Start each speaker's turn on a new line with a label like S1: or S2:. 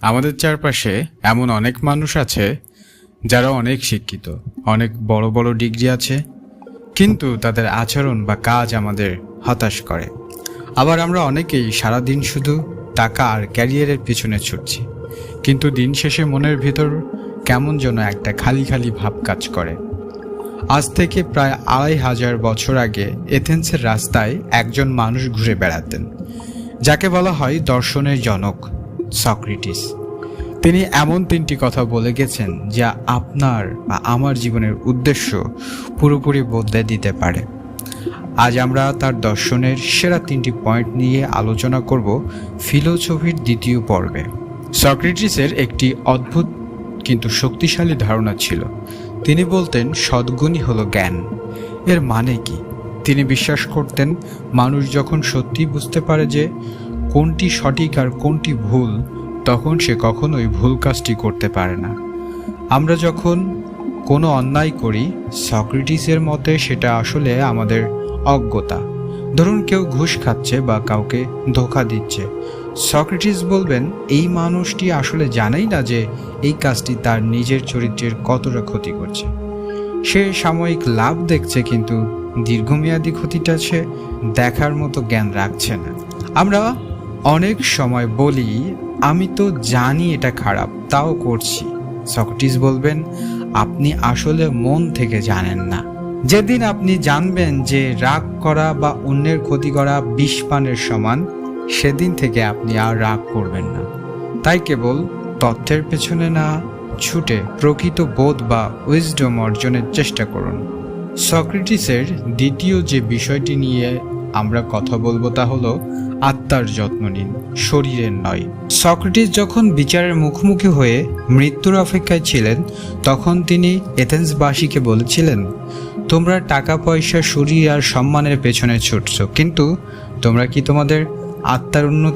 S1: আমাদের চারপাশে এমন অনেক মানুষ আছে যারা অনেক শিক্ষিত, অনেক বড় বড় ডিগ্রি আছে, কিন্তু তাদের আচরণ বা কাজ আমাদের হতাশ করে। আবার আমরা অনেকেই সারাদিন শুধু টাকা আর ক্যারিয়ারের পিছনে ছুটছি, কিন্তু দিন শেষে মনের ভিতর কেমন যেন একটা খালি খালি ভাব কাজ করে। আজ থেকে প্রায় ২৫০০ বছর আগে এথেন্সের রাস্তায় একজন মানুষ ঘুরে বেড়াতেন, যাকে বলা হয় দর্শনের জনক, সক্রেটিস। তিনি এমন ৩টি কথা বলে গেছেন যা আপনার বা আমার জীবনের উদ্দেশ্য পুরোপুরি বদলে দিতে পারে। আজ আমরা তার দর্শনের সেরা ৩টি পয়েন্ট নিয়ে আলোচনা করব ফিলোসফির দ্বিতীয় পর্বে। সক্রেটিসের একটি অদ্ভুত কিন্তু শক্তিশালী ধারণা ছিল। তিনি বলতেন সদ্গুণই হলো জ্ঞান। এর মানে কি? তিনি বিশ্বাস করতেন মানুষ যখন সত্যি বুঝতে পারে যে কোনটি সঠিক আর কোনটি ভুল, তখন সে কখনোই ভুল কাজটি করতে পারে না। আমরা যখন কোনো অন্যায় করি, সক্রেটিসের মতে সেটা আসলে আমাদের অজ্ঞতা। ধরুন কেউ ঘুষ খাচ্ছে বা কাউকে ধোঁকা দিচ্ছে, সক্রেটিস বলবেন এই মানুষটি আসলে জানেই না যে এই কাজটি তার নিজের চরিত্রের কতটা ক্ষতি করছে। সে সাময়িক লাভ দেখছে, কিন্তু দীর্ঘমেয়াদী ক্ষতিটা সে দেখার মতো জ্ঞান রাখছে না। আমরা অনেক সময় বলি আমি তো জানি এটা খারাপ, তাও করছি। সক্রেটিস বলবেন আপনি আসলে মন থেকে জানেন না। যেদিন আপনি জানবেন যে রাগ করা বা অন্যের ক্ষতি করা বিষ পানের সমান, সেদিন থেকে আপনি আর রাগ করবেন না। তাই কেবল তথ্যের পেছনে না ছুটে প্রকৃত বোধ বা উইজডম অর্জনের চেষ্টা করুন। সক্রেটিসের দ্বিতীয় যে বিষয়টি নিয়ে আমরা কথা বলবো তা হলো আত্মার যত্ন নিন, শরীরের নয়। সক্রেটিস যখন বিচারের মুখোমুখি হয়ে মৃত্যুর অপেক্ষায় ছিলেন, তখন তিনি এথেন্সবাসীকে বলেছিলেন, তোমরা টাকা পয়সা, শরীর আর সম্মানের পেছনে ছুটছো, কিন্তু তোমরা কি তোমাদের আত্মার উন্নতি